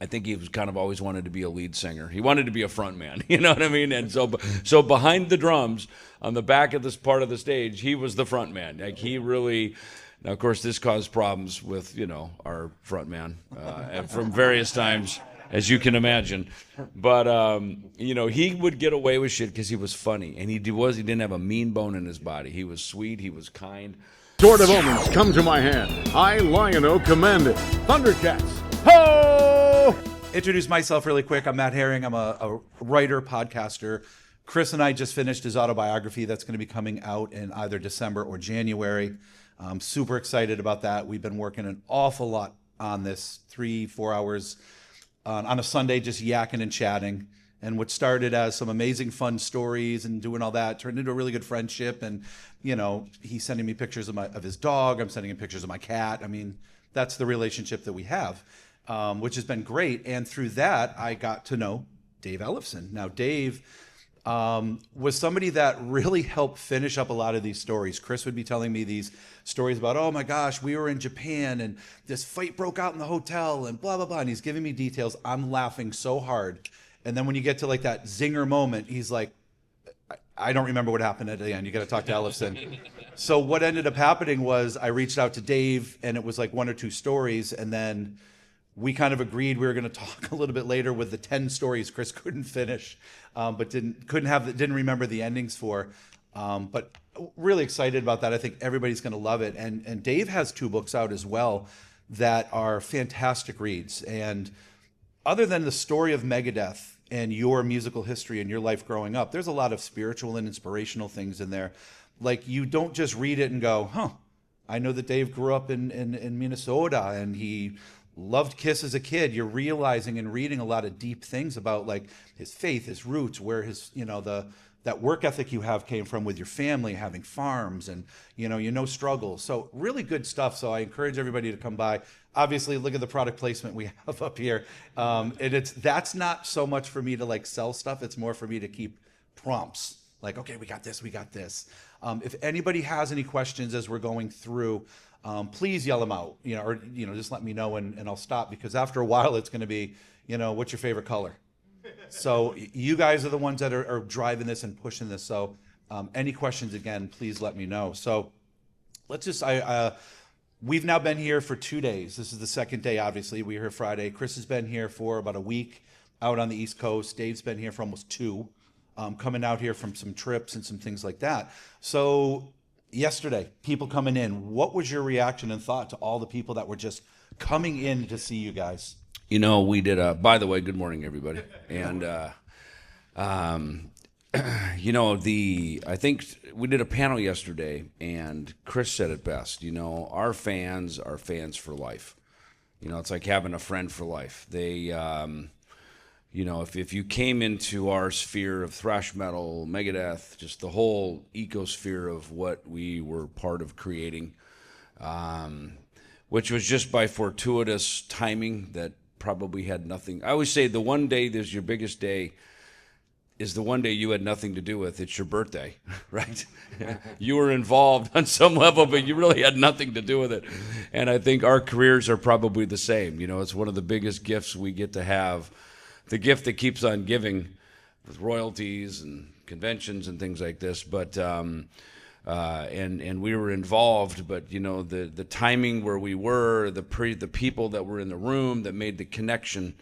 I think he was kind of always wanted to be a lead singer. He wanted to be a front man, you know what I mean? And so behind the drums, on the back of this part of the stage, he was the front man. Like he really, now of course this caused problems with, our front man from various times, as you can imagine. But, he would get away with shit because he was funny. And he didn't have a mean bone in his body. He was sweet, he was kind. Sword of Omens, come to my hand. I, Lion-O, command it. Thundercats, ho! Introduce myself really quick. I'm Matt Herring. I'm a writer, podcaster. Chris and I just finished his autobiography that's going to be coming out in either December or January. I'm super excited about that. We've been working an awful lot on this, 3-4 hours on a Sunday, just yakking and chatting. And what started as some amazing fun stories and doing all that turned into a really good friendship. And, he's sending me pictures of his dog. I'm sending him pictures of my cat. I mean, that's the relationship that we have, which has been great. And through that, I got to know Dave Ellefson. Now, Dave was somebody that really helped finish up a lot of these stories. Chris would be telling me these stories about, oh my gosh, we were in Japan and this fight broke out in the hotel and blah, blah, blah. And he's giving me details. I'm laughing so hard. And then when you get to like that zinger moment, he's like, I don't remember what happened at the end. You got to talk to Ellefson. So what ended up happening was I reached out to Dave and it was like 1 or 2 stories. And then we kind of agreed we were going to talk a little bit later with the 10 stories Chris couldn't finish, but didn't remember the endings for. But really excited about that. I think everybody's going to love it. And Dave has 2 books out as well that are fantastic reads. And other than the story of Megadeth and your musical history and your life growing up, there's a lot of spiritual and inspirational things in there. Like you don't just read it and go, I know that Dave grew up in Minnesota and he loved Kiss as a kid. You're realizing and reading a lot of deep things about like his faith, his roots, where his, that work ethic you have came from with your family, having farms and, struggles. So really good stuff. So I encourage everybody to come by. Obviously, look at the product placement we have up here. That's not so much for me to like sell stuff. It's more for me to keep prompts. Like, okay, we got this. If anybody has any questions as we're going through, please yell them out, or just let me know and I'll stop, because after a while it's going to be, what's your favorite color? So you guys are the ones that are driving this and pushing this. So any questions, again, please let me know. So let's just, we've now been here for 2 days. This is the second day, obviously. We were here Friday. Chris has been here for about a week out on the East Coast. Dave's been here for almost 2, coming out here from some trips and some things like that. So yesterday, people coming in, what was your reaction and thought to all the people that were just coming in to see you guys? We did by the way, good morning, everybody. And, I think we did a panel yesterday and Chris said it best, our fans are fans for life. It's like having a friend for life. They, if you came into our sphere of thrash metal, Megadeth, just the whole ecosphere of what we were part of creating, which was just by fortuitous timing that probably had nothing. I always say the one day that's your biggest day is the one day you had nothing to do with. It's your birthday, right? You were involved on some level, but you really had nothing to do with it. And I think our careers are probably the same. It's one of the biggest gifts we get to have, the gift that keeps on giving with royalties and conventions and things like this. But and we were involved, but the timing where we were, the people that were in the room that made the connection.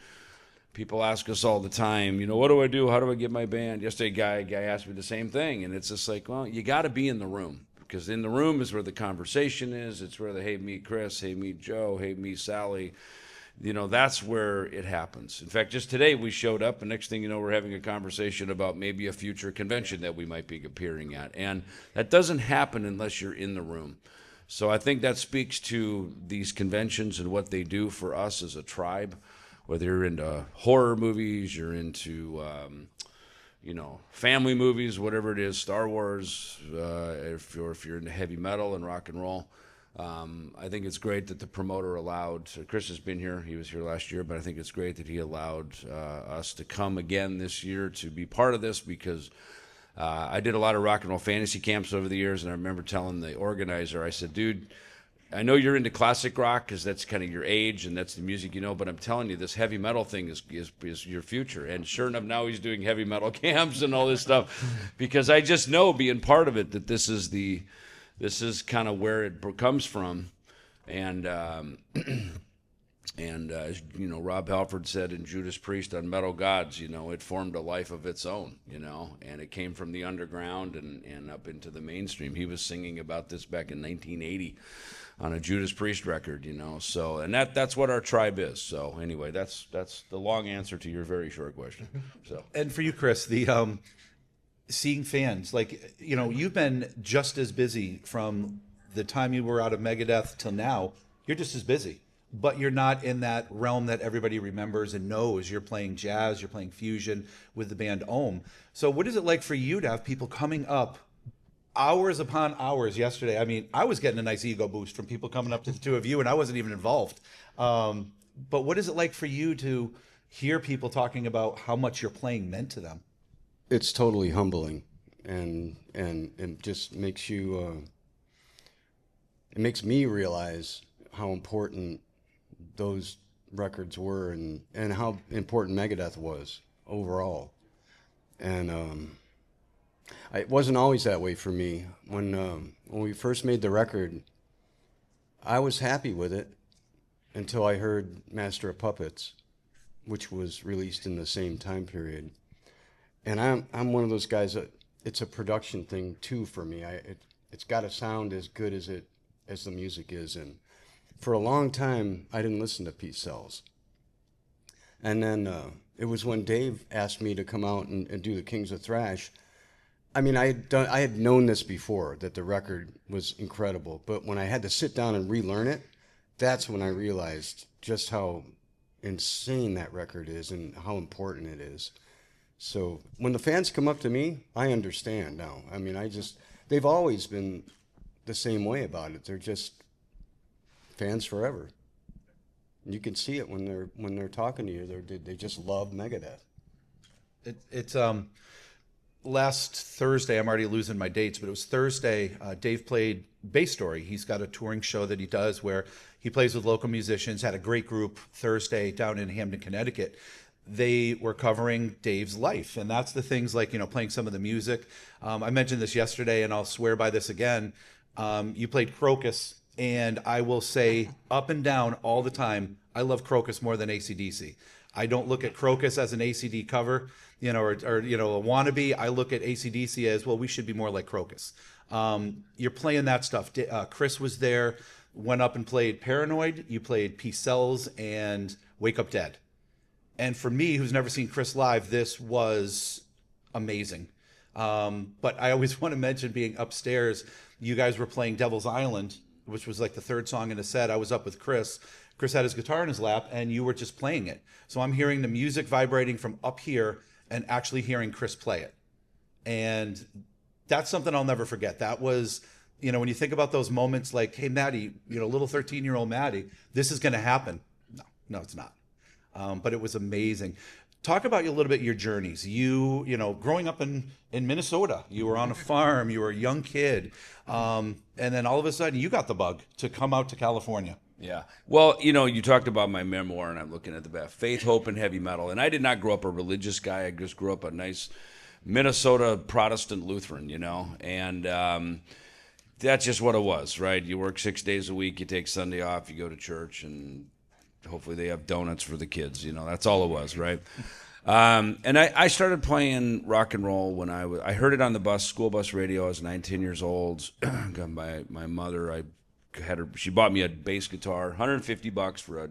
People ask us all the time, what do I do? How do I get my band? Yesterday, a guy asked me the same thing, and it's just like, well, you got to be in the room, because in the room is where the conversation is. It's where the hey, meet Chris, hey, meet Joe, hey, meet Sally. That's where it happens. In fact, just today we showed up, and next thing you know, we're having a conversation about maybe a future convention that we might be appearing at. And that doesn't happen unless you're in the room. So I think that speaks to these conventions and what they do for us as a tribe. Whether you're into horror movies, you're into, family movies, whatever it is, Star Wars, if you're into heavy metal and rock and roll. I think it's great that the promoter allowed, Chris has been here, he was here last year, but I think it's great that he allowed us to come again this year to be part of this, because I did a lot of rock and roll fantasy camps over the years, and I remember telling the organizer, I said, dude, I know you're into classic rock because that's kind of your age and that's the music you know, but I'm telling you, this heavy metal thing is your future. And sure enough, now he's doing heavy metal camps and all this stuff because I just know, being part of it, that this is kind of where it comes from. And as you know, Rob Halford said in Judas Priest on Metal Gods, you know, it formed a life of its own, you know, and it came from the underground and up into the mainstream. He was singing about this back in 1980 on a Judas Priest record, you know. So, and that's what our tribe is. So anyway, that's the long answer to your very short question. So, and for you, Chris, the seeing fans, like, you know, you've been just as busy from the time you were out of Megadeth till now. You're just as busy, but you're not in that realm that everybody remembers and knows. You're playing jazz, you're playing fusion with the band Ohm. So what is it like for you to have people coming up hours upon hours? Yesterday, I mean, I was getting a nice ego boost from people coming up to the two of you, and I wasn't even involved. But what is it like for you to hear people talking about how much your playing meant to them? It's totally humbling, and it just makes you. It makes me realize how important those records were, and how important Megadeth was overall. And it wasn't always that way for me. When we first made the record, I was happy with it until I heard Master of Puppets, which was released in the same time period. And I'm one of those guys that it's a production thing too for me. It's got to sound as good as the music is. And for a long time, I didn't listen to Peace Cells. And then it was when Dave asked me to come out and do the Kings of Thrash. I mean, I had known this before, that the record was incredible. But when I had to sit down and relearn it, that's when I realized just how insane that record is and how important it is. So when the fans come up to me, I understand now. I mean, they've always been the same way about it. They're just fans forever. You can see it when they're talking to you. They just love Megadeth. It's last Thursday. I'm already losing my dates, but it was Thursday. Dave played Bass Story. He's got a touring show that he does where he plays with local musicians. Had a great group Thursday down in Hamden, Connecticut. They were covering Dave's life, and that's the things like, you know, playing some of the music. I mentioned this yesterday, and I'll swear by this again. You played Crocus, and I will say up and down all the time, I love Crocus more than AC/DC. I don't look at Crocus as an ACD cover, you know, or you know, a wannabe. I look at AC/DC as, well, we should be more like Crocus. You're playing that stuff. Chris was there, went up and played Paranoid. You played Peace Cells and Wake Up Dead. And for me, who's never seen Chris live, this was amazing. But I always want to mention being upstairs. You guys were playing Devil's Island, which was like the third song in a set. I was up with Chris. Chris had his guitar in his lap, and you were just playing it. So I'm hearing the music vibrating from up here and actually hearing Chris play it. And that's something I'll never forget. That was, you know, when you think about those moments like, hey, Maddie, you know, little 13-year-old Maddie, this is going to happen. No, it's not. But it was amazing. Talk about a little bit your journeys. You know, growing up in Minnesota, you were on a farm, you were a young kid, and then all of a sudden you got the bug to come out to California. Yeah. Well, you know, you talked about my memoir, and I'm looking at the back. Faith, Hope, and Heavy Metal. And I did not grow up a religious guy. I just grew up a nice Minnesota Protestant Lutheran, you know, and that's just what it was, right? You work 6 days a week, you take Sunday off, you go to church, and hopefully they have donuts for the kids. You know, that's all it was, right? And I started playing rock and roll when I heard it on the school bus radio. I was 19 years old. Got my mother. She bought me a bass guitar, $150 for a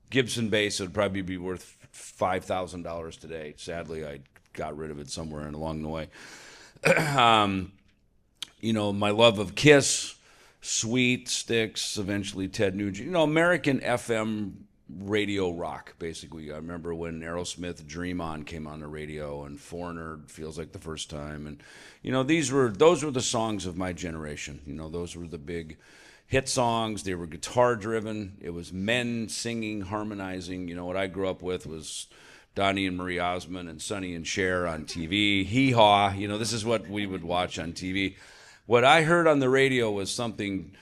Gibson bass. It would probably be worth $5,000 today. Sadly, I got rid of it somewhere along the way. You know, my love of Kiss, Sweet, Styx, eventually Ted Nugent. You know, American FM radio rock, basically. I remember when Aerosmith Dream On came on the radio, and Foreigner Feels Like the First Time. And, you know, those were the songs of my generation. You know, those were the big hit songs. They were guitar driven. It was men singing, harmonizing. You know, what I grew up with was Donnie and Marie Osmond and Sonny and Cher on TV. Hee Haw. You know, this is what we would watch on TV. What I heard on the radio was something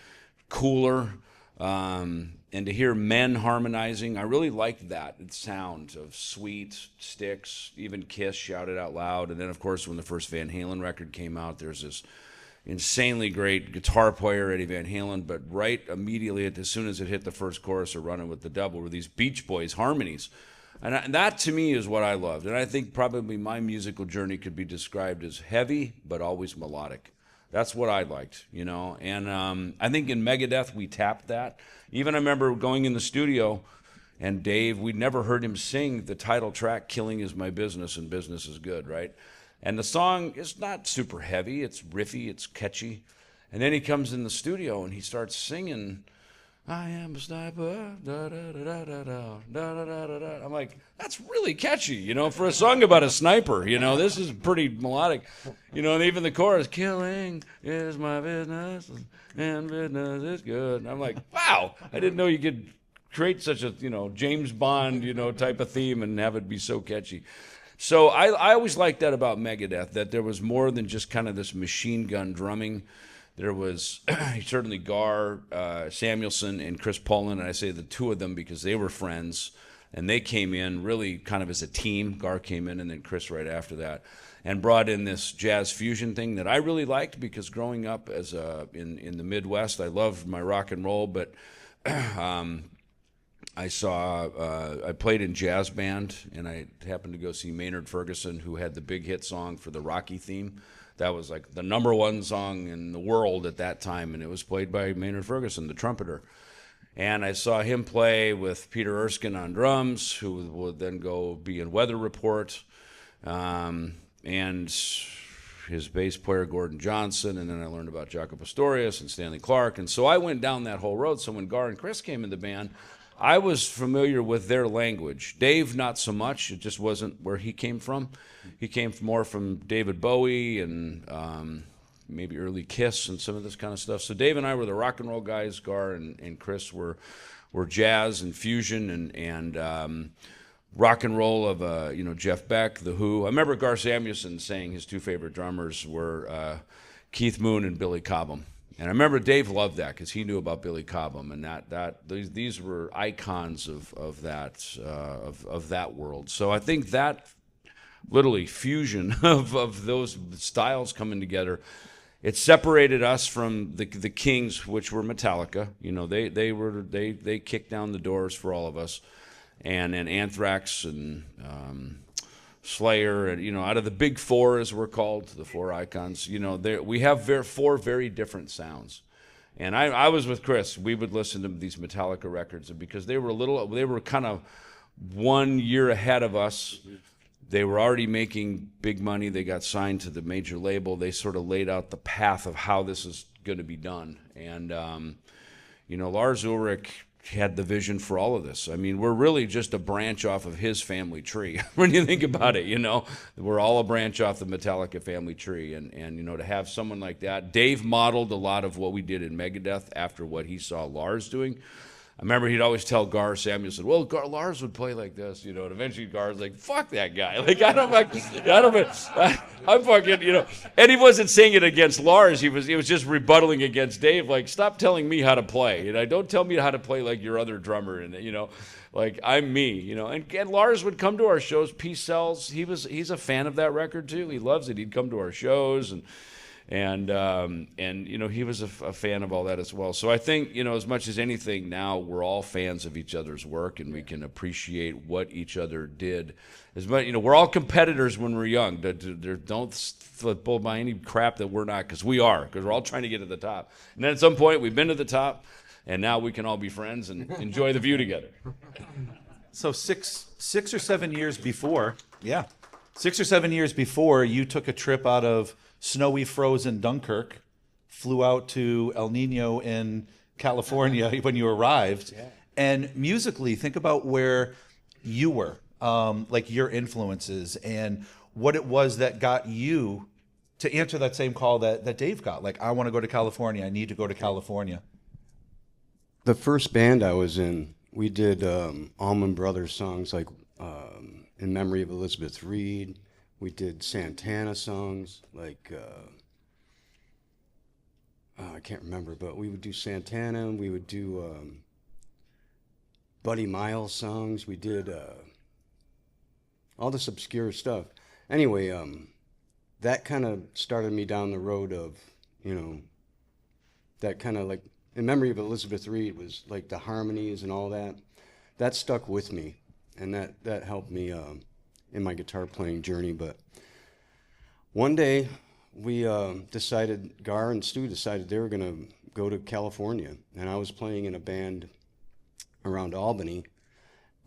cooler, And to hear men harmonizing, I really liked that sound of Sweet, Styx, even Kiss shouted out loud. And then, of course, when the first Van Halen record came out, there's this insanely great guitar player, Eddie Van Halen, but right immediately as soon as it hit the first chorus of Running with the Devil were these Beach Boys harmonies. And that, to me, is what I loved. And I think probably my musical journey could be described as heavy, but always melodic. That's what I liked, you know. And I think in Megadeth, we tapped that. Even I remember going in the studio, and Dave, we'd never heard him sing the title track, Killing Is My Business and Business Is Good, right? And the song is not super heavy. It's riffy. It's catchy. And then he comes in the studio, and he starts singing, I am a sniper, da da da da da da da da da da. I'm like, that's really catchy, you know, for a song about a sniper. You know, this is pretty melodic, you know. And even the chorus, "Killing is my business, and business is good." And I'm like, wow, I didn't know you could create such a, you know, James Bond, you know, type of theme and have it be so catchy. So I always liked that about Megadeth, that there was more than just kind of this machine gun drumming. There was certainly Gar, Samuelson, and Chris Poland, and I say the two of them because they were friends, and they came in really kind of as a team. Gar came in, and then Chris right after that, and brought in this jazz fusion thing that I really liked because growing up as in the Midwest, I loved my rock and roll, but I played in jazz band, and I happened to go see Maynard Ferguson, who had the big hit song for the Rocky theme. That was like the #1 song in the world at that time, and it was played by Maynard Ferguson, the trumpeter. And I saw him play with Peter Erskine on drums, who would then go be in Weather Report, and his bass player, Gordon Johnson, and then I learned about Jaco Pastorius and Stanley Clarke. And so I went down that whole road. So when Gar and Chris came in the band, I was familiar with their language. Dave, not so much. It just wasn't where he came from. He came more from David Bowie and maybe early Kiss and some of this kind of stuff. So Dave and I were the rock and roll guys. Gar and Chris were jazz and fusion and rock and roll of Jeff Beck, The Who. I remember Gar Samuelson saying his two favorite drummers were Keith Moon and Billy Cobham. And I remember Dave loved that because he knew about Billy Cobham, and these were icons of that world. So I think that literally fusion of those styles coming together, it separated us from the Kings, which were Metallica. You know, they kicked down the doors for all of us, and Anthrax and Slayer, and, you know, out of the big four, as we're called, the four icons, you know, we have four very different sounds. And I was with Chris. We would listen to these Metallica records, and because they were kind of 1 year ahead of us. They were already making big money. They got signed to the major label. They sort of laid out the path of how this is going to be done. And, Lars Ulrich had the vision for all of this. I mean, we're really just a branch off of his family tree. When you think about it, you know, we're all a branch off the Metallica family tree. And to have someone like that, Dave modeled a lot of what we did in Megadeth after what he saw Lars doing. I remember he'd always tell Gar Samuelson, well, Lars would play like this, and eventually Gar's like, fuck that guy. Like, I'm fucking, and he wasn't saying it against Lars. He was just rebuttaling against Dave, like, stop telling me how to play. Don't tell me how to play like your other drummer, and, like, I'm me, and Lars would come to our shows, Peace Sells. He's a fan of that record too. He loves it. He'd come to our shows, and he was a fan of all that as well. So I think, as much as anything now, we're all fans of each other's work, and we can appreciate what each other did. As much, we're all competitors when we're young. Don't bull by any crap that we're not, because we are, because we're all trying to get to the top. And then at some point, we've been to the top, and now we can all be friends and enjoy the view together. So six or 7 years before, 6 or 7 years before, you took a trip out of snowy, frozen Dunkirk, flew out to El Nino in California when you arrived. Yeah. And musically, think about where you were, like your influences and what it was that got you to answer that same call that Dave got. Like, I want to go to California. I need to go to California. The first band I was in, we did Allman Brothers songs like In Memory of Elizabeth Reed. We did Santana songs like I can't remember, but we would do Santana, we would do Buddy Miles songs, we did all this obscure stuff. Anyway, that kind of started me down the road of, you know, that kind of like, in memory of Elizabeth Reed was like the harmonies and all that. That stuck with me, and that helped me in my guitar playing journey. But one day, we decided, Gar and Stu decided they were going to go to California, and I was playing in a band around Albany,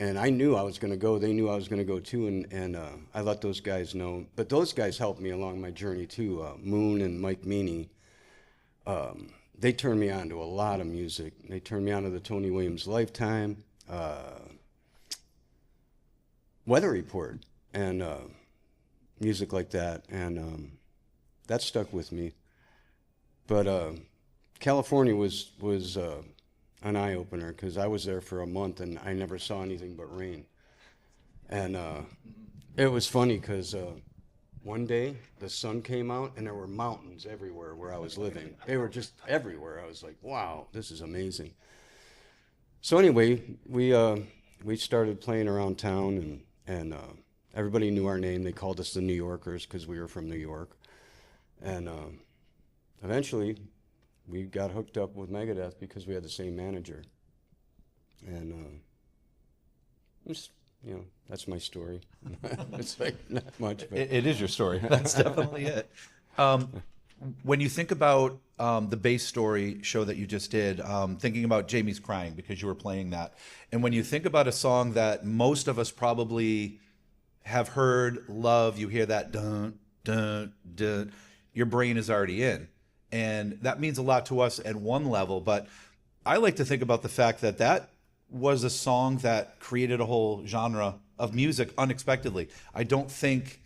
and I knew I was going to go. They knew I was going to go too, and I let those guys know. But those guys helped me along my journey too. Moon and Mike Meany, they turned me on to a lot of music. They turned me on to the Tony Williams Lifetime, Weather Report, and music like that, and that stuck with me. But California was an eye-opener, because I was there for a month and I never saw anything but rain. And it was funny because one day the sun came out and there were mountains everywhere where I was living. They were just everywhere. I was like, wow, this is amazing. So anyway, we started playing around town, and everybody knew our name. They called us the New Yorkers because we were from New York. And eventually we got hooked up with Megadeth because we had the same manager. And just, you know, that's my story. It's like not much, but It is your story. That's definitely it. When you think about the bass story show that you just did, thinking about Jamie's Crying, because you were playing that, and when you think about a song that most of us probably have heard, love, you hear that dun, dun, dun, your brain is already in. And that means a lot to us at one level, but I like to think about the fact that that was a song that created a whole genre of music unexpectedly. I don't think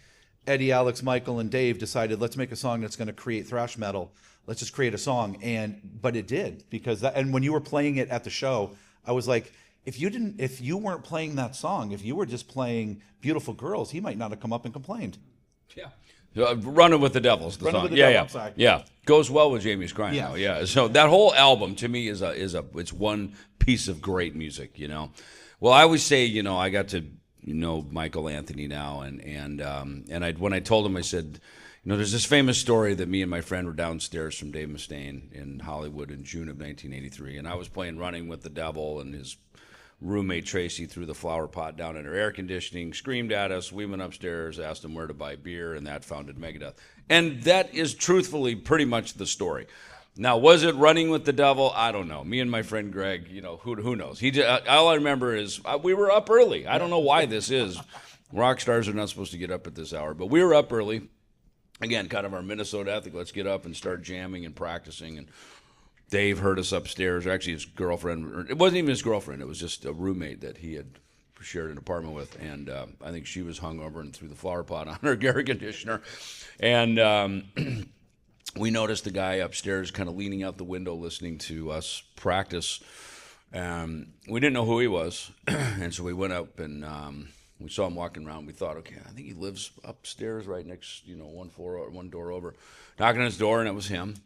Eddie, Alex, Michael, and Dave decided, let's make a song that's going to create thrash metal. Let's just create a song. But it did, because that, and when you were playing it at the show, I was like, if you weren't playing that song, if you were just playing Beautiful Girls, he might not have come up and complained. Yeah. Running with the Devil's the song. With the Yeah, Devil, yeah. I'm sorry. Yeah. Goes well with Jamie's Crying. Yeah. Though. Yeah. So that whole album to me is it's one piece of great music, you know. Well, I always say, you know, I got to know Michael Anthony now, and when I told him, I said, you know, there's this famous story that me and my friend were downstairs from Dave Mustaine in Hollywood in June of 1983, and I was playing Running with the Devil, and his roommate Tracy threw the flower pot down in her air conditioning, screamed at us. We went upstairs, asked him where to buy beer, and that founded Megadeth. And that is truthfully pretty much the story. Now, was it Running with the Devil? I don't know. Me and my friend Greg, you know, who knows? All I remember is we were up early. I don't know why this is. Rock stars are not supposed to get up at this hour, but we were up early. Again, kind of our Minnesota ethic. Let's get up and start jamming and practicing. And Dave heard us upstairs. Actually, his girlfriend, it wasn't even his girlfriend. It was just a roommate that he had shared an apartment with. And I think she was hungover and threw the flower pot on her air conditioner. And we noticed the guy upstairs kind of leaning out the window listening to us practice. We didn't know who he was. And so we went up and we saw him walking around. We thought, okay, I think he lives upstairs right next, you know, one door over. Knocking on his door, and it was him.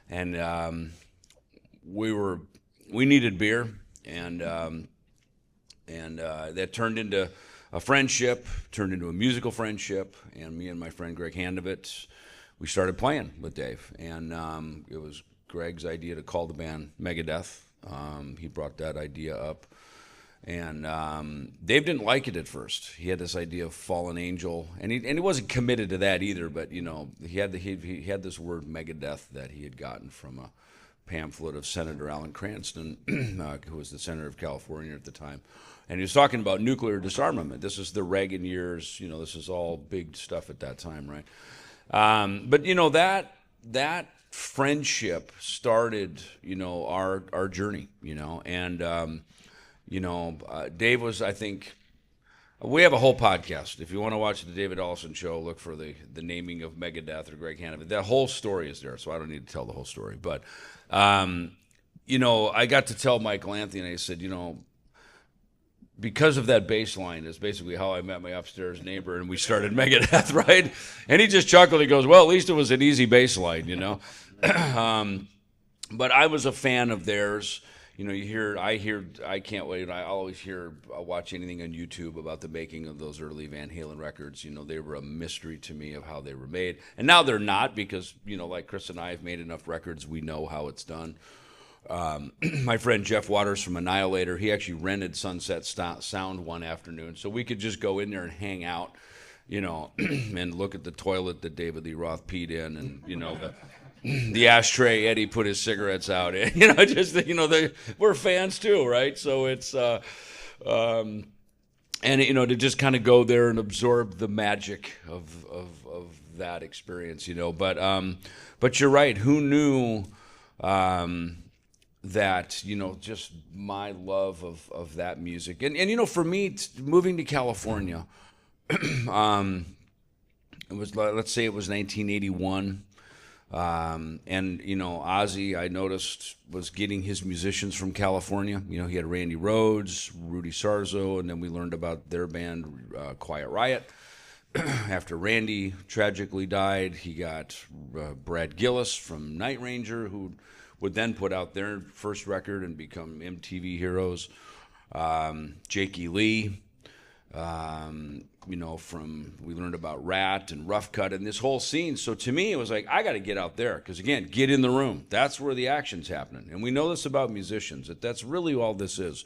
And we needed beer, and that turned into a friendship, turned into a musical friendship, and me and my friend Greg Handovitz, we started playing with Dave, and it was Greg's idea to call the band Megadeth. He brought that idea up, and Dave didn't like it at first. He had this idea of fallen angel, and he wasn't committed to that either. But you know, he had this word Megadeth that he had gotten from a pamphlet of Senator Alan Cranston, who was the senator of California at the time, and he was talking about nuclear disarmament. This is the Reagan years. You know, this is all big stuff at that time, right? But you know, that friendship started, you know, our journey, you know, and you know, Dave was, I think, we have a whole podcast. If you want to watch the David Ellefson show, look for the naming of Megadeth or Greg Hannon. That whole story is there, so I don't need to tell the whole story. But, you know, I got to tell Michael Anthony, and I said, you know, because of that bass line is basically how I met my upstairs neighbor, and we started Megadeth, right? And he just chuckled. He goes, well, at least it was an easy bass line, you know? but I was a fan of theirs. You know, I can't wait. I always watch anything on YouTube about the making of those early Van Halen records. You know, they were a mystery to me of how they were made. And now they're not because, you know, like Chris and I have made enough records, we know how it's done. My friend Jeff Waters from Annihilator, he actually rented Sunset Sound one afternoon, so we could just go in there and hang out, you know, and look at the toilet that David Lee Roth peed in, and, you know, the ashtray Eddie put his cigarettes out in. You know, just, you know, we're fans too, right? So it's and, you know, to just kind of go there and absorb the magic of that experience, you know. But you're right. Who knew that, you know, just my love of that music. And you know, for me, moving to California, it was, let's say it was 1981. And, you know, Ozzy, I noticed, was getting his musicians from California. You know, he had Randy Rhoads, Rudy Sarzo, and then we learned about their band, Quiet Riot. After Randy tragically died, he got Brad Gillis from Night Ranger, who would then put out their first record and become MTV heroes. Jakey Lee, you know, we learned about Rat and Rough Cut and this whole scene. So to me, it was like, I got to get out there because, again, get in the room. That's where the action's happening. And we know this about musicians, that's really all this is.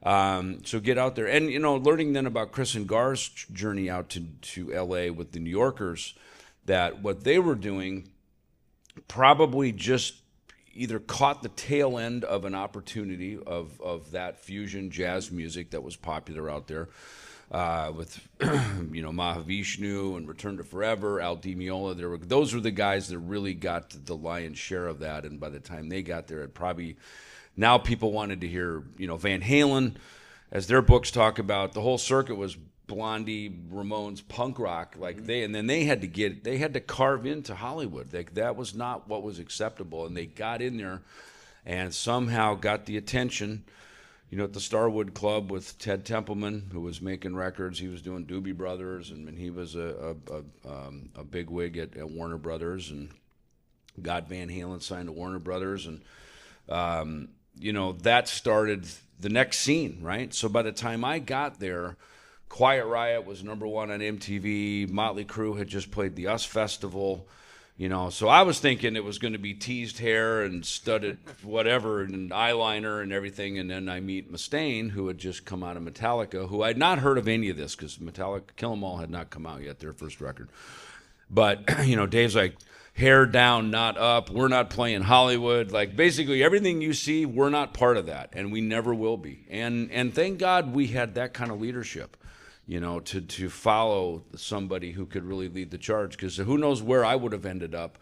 So get out there. And, you know, learning then about Chris and Gar's journey out to L.A. with the New Yorkers, that what they were doing probably just either caught the tail end of an opportunity of that fusion jazz music that was popular out there, with you know, Mahavishnu and Return to Forever, Al Di Meola. Those were the guys that really got the lion's share of that. And by the time they got there, it probably, now people wanted to hear, you know, Van Halen, as their books talk about. The whole circuit was Blondie, Ramones, punk rock, like and then they had to carve into Hollywood. That was not what was acceptable, and they got in there and somehow got the attention, you know, at the Starwood Club with Ted Templeman, who was making records. He was doing Doobie Brothers, and he was a big wig at Warner Brothers, and got Van Halen signed to Warner Brothers, and you know, that started the next scene, right? So by the time I got there, Quiet Riot was #1 on MTV. Motley Crue had just played the US Festival, you know. So I was thinking it was going to be teased hair and studded whatever and eyeliner and everything. And then I meet Mustaine, who had just come out of Metallica, who I'd not heard of any of this because Metallica, Kill 'Em All had not come out yet, their first record. But, you know, Dave's like, hair down, not up. We're not playing Hollywood. Like, basically everything you see, we're not part of that, and we never will be. And thank God we had that kind of leadership, you know, to follow somebody who could really lead the charge, because who knows where I would have ended up,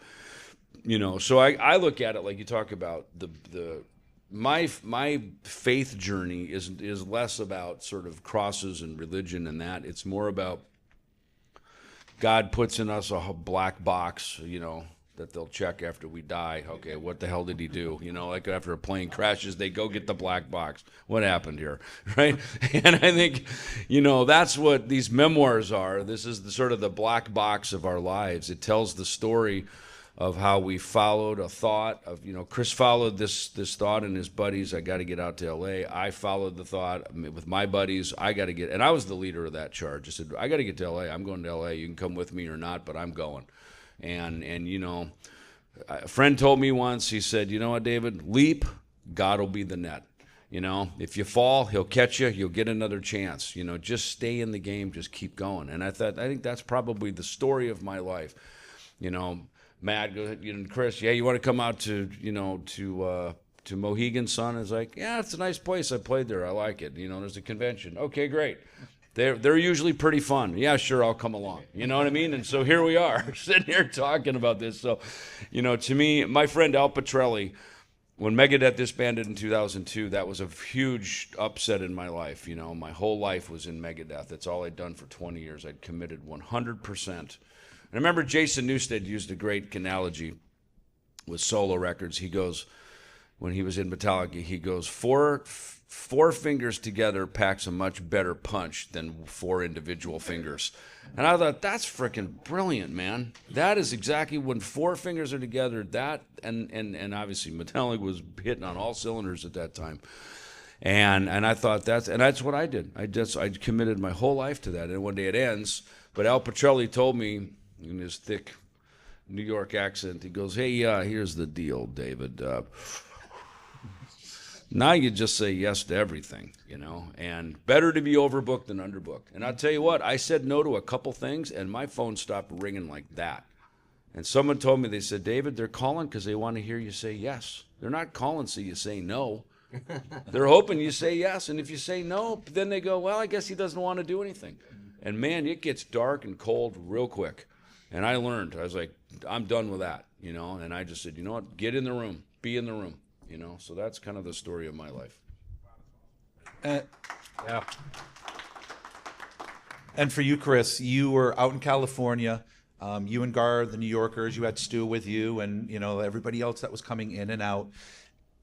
you know. So I look at it like you talk about my faith journey is less about sort of crosses and religion and that. It's more about God puts in us a black box, you know, that they'll check after we die. Okay, what the hell did he do? You know, like after a plane crashes, they go get the black box. What happened here, right? And I think, you know, that's what these memoirs are. This is the sort of the black box of our lives. It tells the story of how we followed a thought of, you know, Chris followed this thought and his buddies, I got to get out to L.A. I followed the thought with my buddies, I got to get, and I was the leader of that charge. I said, I got to get to L.A. I'm going to L.A. You can come with me or not, but I'm going. And you know, a friend told me once, he said, you know what, David, leap, God will be the net. You know, if you fall, he'll catch you, you'll get another chance. You know, just stay in the game, just keep going. And I think that's probably the story of my life. You know, Matt, you know, Chris, yeah, you want to come out to, you know, to Mohegan Sun? It's like, yeah, it's a nice place. I played there. I like it. You know, there's a convention. Okay, great. They're usually pretty fun. Yeah, sure, I'll come along. You know what I mean? And so here we are, sitting here talking about this. So, you know, to me, my friend Al Pitrelli, when Megadeth disbanded in 2002, that was a huge upset in my life. You know, my whole life was in Megadeth. That's all I'd done for 20 years. I'd committed 100%. And I remember Jason Newsted used a great analogy with solo records. He goes, when he was in Metallica, he goes, 4 fingers together packs a much better punch than 4 individual fingers. And I thought, that's freaking brilliant, man. That is exactly when 4 fingers are together. That and obviously Metallica was hitting on all cylinders at that time. And I thought that's what I did. I committed my whole life to that. And one day it ends. But Al Petrelli told me in his thick New York accent, he goes, "Hey, here's the deal, David. Now you just say yes to everything, you know, and better to be overbooked than underbooked." And I'll tell you what, I said no to a couple things, and my phone stopped ringing like that. And someone told me, they said, "David, they're calling because they want to hear you say yes. They're not calling so you say no. They're hoping you say yes, and if you say no, then they go, well, I guess he doesn't want to do anything." And man, it gets dark and cold real quick. And I learned. I was like, I'm done with that, you know. And I just said, you know what? Get in the room. Be in the room, you know. So that's kind of the story of my life. Yeah. And for you, Chris, you were out in California. You and Gar, the New Yorkers, you had Stu with you, and you know everybody else that was coming in and out.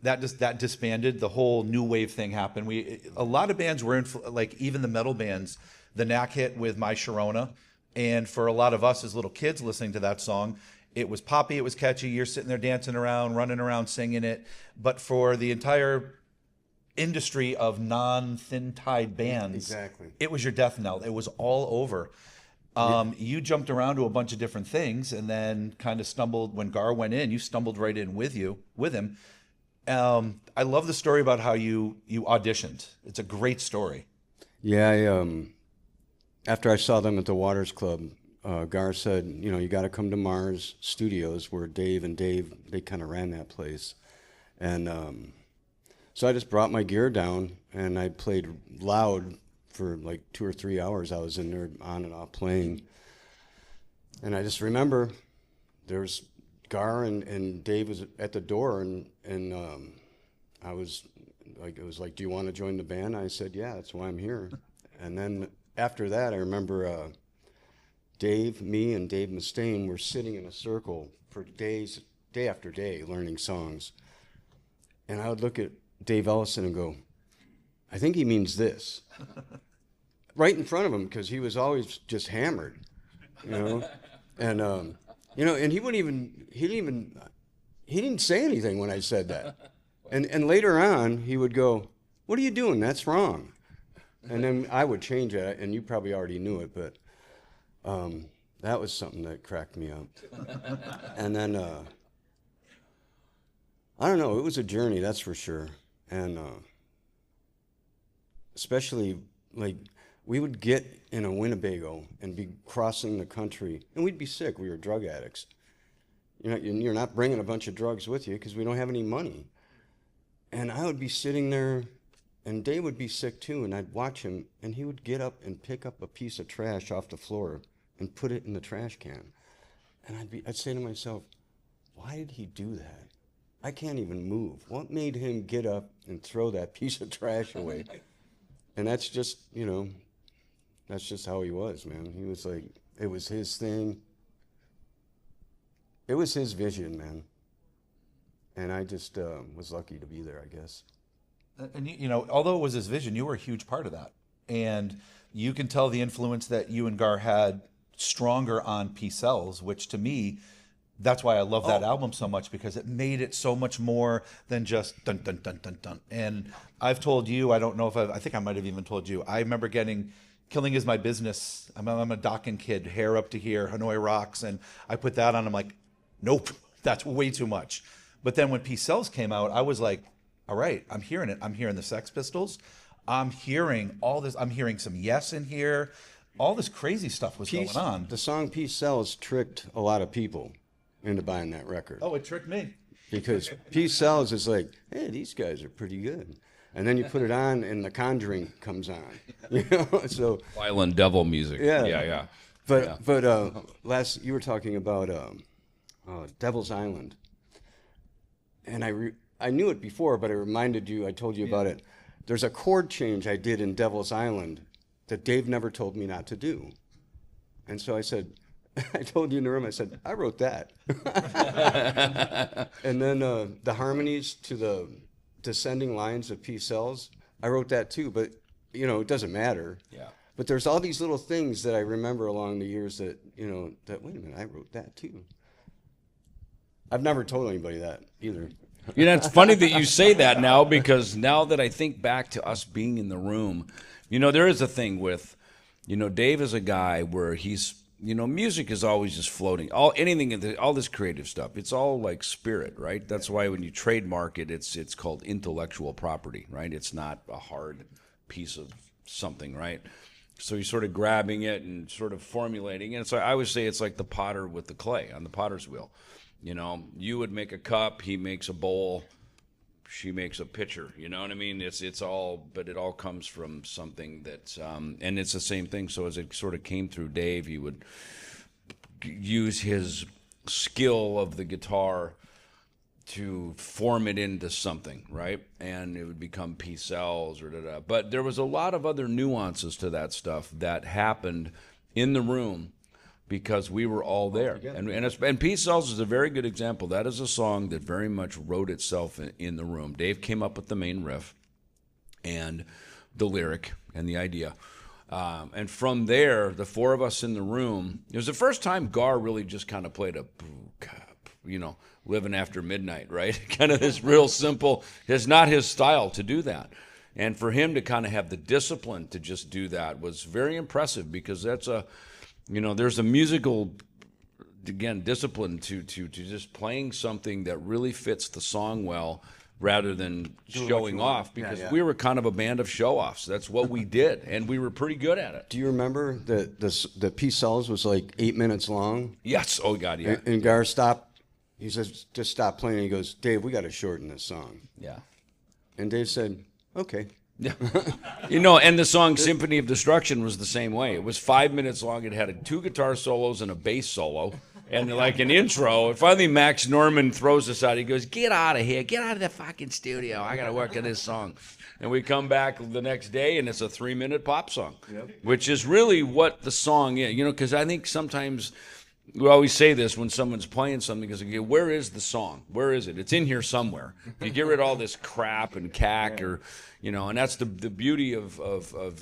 That disbanded. The whole new wave thing happened. A lot of bands were like even the metal bands. The Knack hit with My Sharona, and for a lot of us as little kids listening to that song, it was poppy, it was catchy. You're sitting there dancing around, running around, singing it. But for the entire industry of non-thin tide bands, Exactly. it was your death knell. It was all over. You jumped around to a bunch of different things, and then kind of stumbled when Gar went in. You stumbled right in with him. I love the story about how you auditioned. It's a great story. Yeah, after I saw them at the Waters Club, Gar said, you know, you got to come to Mars Studios, where Dave, they kind of ran that place. And so I just brought my gear down, and I played loud for like 2 or 3 hours. I was in there on and off playing. And I just remember there's Gar and Dave was at the door, and I was like, it was like, do you want to join the band? I said, yeah, that's why I'm here. And then after that, I remember Dave, me, and Dave Mustaine were sitting in a circle for days, day after day, learning songs. And I would look at Dave Ellefson and go, I think he means this. Right in front of him, because he was always just hammered, you know? And, you know, and he didn't say anything when I said that. And later on, he would go, what are you doing? That's wrong. And then I would change it, and you probably already knew it, but that was something that cracked me up. And then, I don't know, it was a journey, that's for sure. And especially, like, we would get in a Winnebago and be crossing the country, and we'd be sick. We were drug addicts. You're not bringing a bunch of drugs with you because we don't have any money. And I would be sitting there, and Dave would be sick too, and I'd watch him, and he would get up and pick up a piece of trash off the floor and put it in the trash can. And I'd say to myself, why did he do that? I can't even move. What made him get up and throw that piece of trash away? And that's just, you know, that's just how he was, man. He was like, it was his thing. It was his vision, man. And I just was lucky to be there, I guess. And you know, although it was his vision, you were a huge part of that. And you can tell the influence that you and Gar had stronger on Peace Sells, which to me, that's why I love that album so much, because it made it so much more than just dun dun dun dun dun. And I've told you, I don't know if I think I might have even told you, I remember getting Killing Is My Business. I'm a Dokken kid, hair up to here, Hanoi Rocks, and I put that on. I'm like, nope, that's way too much. But then when Peace Sells came out, I was like, all right, I'm hearing it. I'm hearing the Sex Pistols. I'm hearing all this. I'm hearing some Yes in here. All this crazy stuff was going on. The song Peace Sells tricked a lot of people into buying that record. Oh, it tricked me. Because Peace Sells is like, hey, these guys are pretty good. And then you put it on, and The Conjuring comes on. You know, so Violent devil music. Yeah. But last you were talking about Devil's Island, and I knew it before, but I reminded you. I told you about it. There's a chord change I did in Devil's Island that Dave never told me not to do, and so I said, I told you in the room. I said, I wrote that. And then the harmonies to the descending lines of Peace Sells, I wrote that too, but you know, it doesn't matter. Yeah. But there's all these little things that I remember along the years that, you know, that, wait a minute, I wrote that too. I've never told anybody that either. You know, it's funny that you say that now, because now that I think back to us being in the room, you know, there is a thing with, you know, Dave is a guy where he's, you know, music is always just floating. All this creative stuff, it's all like spirit, right? That's why when you trademark it, it's called intellectual property, right? It's not a hard piece of something, right? So you're sort of grabbing it and sort of formulating it. So I always say it's like the potter with the clay on the potter's wheel. You know, you would make a cup, he makes a bowl, she makes a pitcher. You know what I mean? It's all, but it all comes from something that's, and it's the same thing. So as it sort of came through Dave, he would use his skill of the guitar to form it into something, right? And it would become P-cells or da-da. But there was a lot of other nuances to that stuff that happened in the room because we were all there. And P-cells is a very good example. That is a song that very much wrote itself in the room. Dave came up with the main riff and the lyric and the idea. And from there, the four of us in the room, it was the first time Gar really just kind of played a, you know, Living After Midnight, right? Kind of this real simple, it's not his style to do that. And for him to kind of have the discipline to just do that was very impressive, because that's a, you know, there's a musical, again, discipline to just playing something that really fits the song well, rather than showing off, because we were kind of a band of show-offs. That's what we did, and we were pretty good at it. Do you remember that the P-cells was like 8 minutes long? Yes. Oh, God, yeah. And Gar stopped. He says, just stop playing. He goes, Dave, we got to shorten this song. Yeah. And Dave said, okay. Yeah. You know, and the song Symphony of Destruction was the same way. It was 5 minutes long. It had 2 guitar solos and a bass solo and like an intro. And finally Max Norman throws us out. He goes, get out of here. Get out of the fucking studio. I got to work on this song. And we come back the next day, and it's a 3-minute pop song, which is really what the song is. You know, because I think sometimes we always say this when someone's playing something, because okay, where is the song? Where is it? It's in here somewhere. You get rid of all this crap and cack, or, you know, and that's the beauty of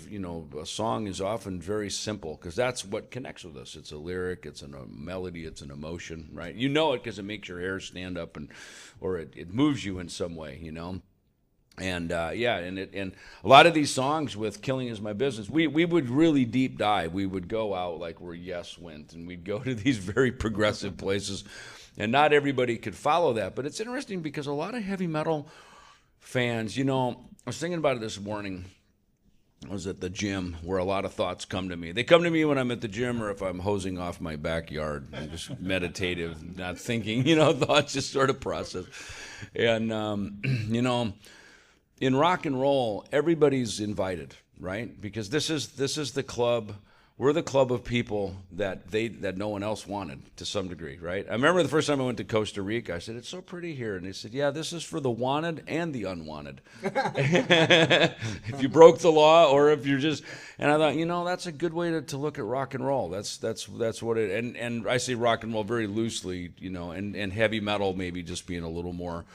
you know, a song is often very simple, because that's what connects with us. It's a lyric, it's a melody, it's an emotion, right? You know it because it makes your hair stand up, and or it moves you in some way, you know. And and a lot of these songs with Killing Is My Business, we would really deep dive. We would go out like where Yes went, and we'd go to these very progressive places, and not everybody could follow that. But it's interesting because a lot of heavy metal fans, you know, I was thinking about it this morning. I was at the gym, where a lot of thoughts come to me. They come to me when I'm at the gym, or if I'm hosing off my backyard. I'm just meditative, not thinking, you know, thoughts just sort of process. And, you know, in rock and roll, everybody's invited, right? Because this is the club. We're the club of people that no one else wanted, to some degree, right? I remember the first time I went to Costa Rica, I said, it's so pretty here. And they said, yeah, this is for the wanted and the unwanted. If you broke the law, or if you're just, and I thought, you know, that's a good way to look at rock and roll. That's what it, and I say rock and roll very loosely, you know, and heavy metal maybe just being a little more,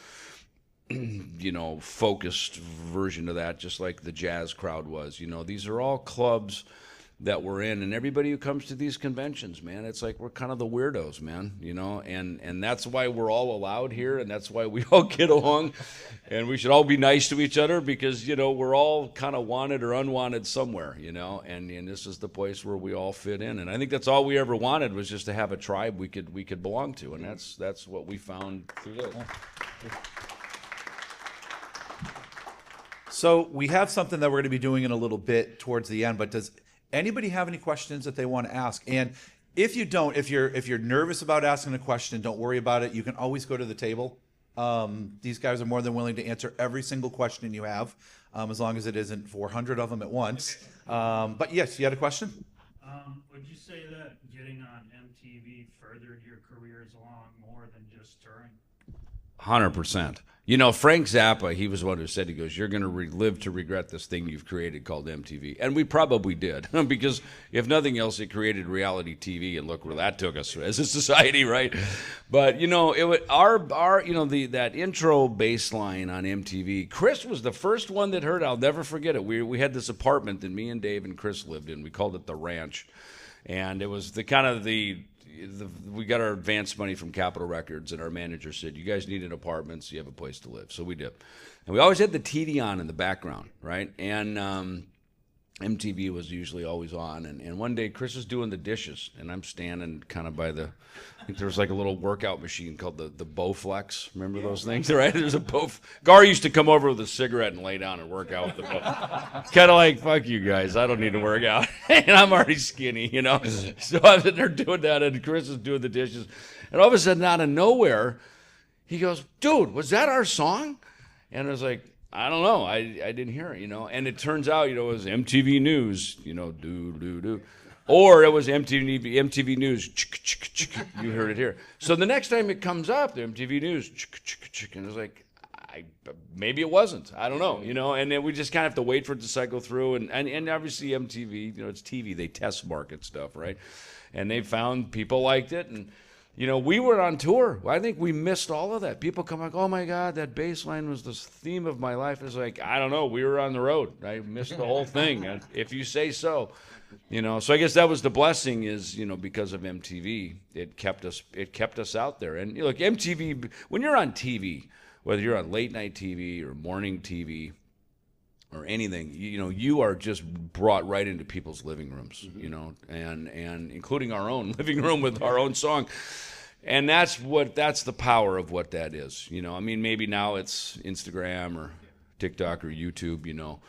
you know, focused version of that, just like the jazz crowd was. You know, these are all clubs that we're in, and everybody who comes to these conventions, man, it's like we're kind of the weirdos, man, you know, and that's why we're all allowed here, and that's why we all get along, and we should all be nice to each other, because, you know, we're all kind of wanted or unwanted somewhere, you know, and this is the place where we all fit in. And I think that's all we ever wanted, was just to have a tribe we could belong to, and that's what we found through this. So we have something that we're going to be doing in a little bit towards the end, but does anybody have any questions that they want to ask? And if you don't, if you're nervous about asking a question, don't worry about it. You can always go to the table. These guys are more than willing to answer every single question you have, as long as it isn't 400 of them at once. But yes, you had a question? Would you say that getting on MTV furthered your careers along more than just touring? 100%. You know, Frank Zappa, he was the one who said, he goes, you're going to live to regret this thing you've created called MTV. And we probably did, because if nothing else, it created reality TV, and look where that took us as a society, right? But, you know, that intro bass line on MTV, Chris was the first one that heard it. I'll never forget it. We had this apartment that me and Dave and Chris lived in. We called it the Ranch. And it was we got our advance money from Capitol Records, and our manager said, you guys need an apartment, so you have a place to live. So we did. And we always had the TV on in the background, right? And MTV was usually always on. And one day Chris is doing the dishes, and I'm standing kind of by I think there was like a little workout machine called the Bowflex. Remember those things, right? There's a Gar used to come over with a cigarette and lay down and work out with the Bow. Kind of like, fuck you guys, I don't need to work out. And I'm already skinny, you know? So I'm sitting there doing that, and Chris is doing the dishes. And all of a sudden, out of nowhere, he goes, dude, was that our song? And I was like, I don't know. I didn't hear it, you know? And it turns out, you know, it was MTV News, you know, do. Or it was MTV News. You heard it here. So the next time it comes up, the MTV News, and it's like, maybe it wasn't. I don't know, you know. And then we just kind of have to wait for it to cycle through. And obviously MTV, you know, it's TV. They test market stuff, right? And they found people liked it. And, you know, we were on tour. I think we missed all of that. People come like, oh, my God, that bass line was the theme of my life. It's like, I don't know. We were on the road. I missed the whole thing, if you say so. You know, so I guess that was the blessing is, you know, because of MTV, it kept us out there. And look, MTV, when you're on TV, whether you're on late night TV or morning TV or anything, you know, you are just brought right into people's living rooms, you know, and including our own living room with our own song. And that's the power of what that is. You know, I mean, maybe now it's Instagram or TikTok or YouTube, you know.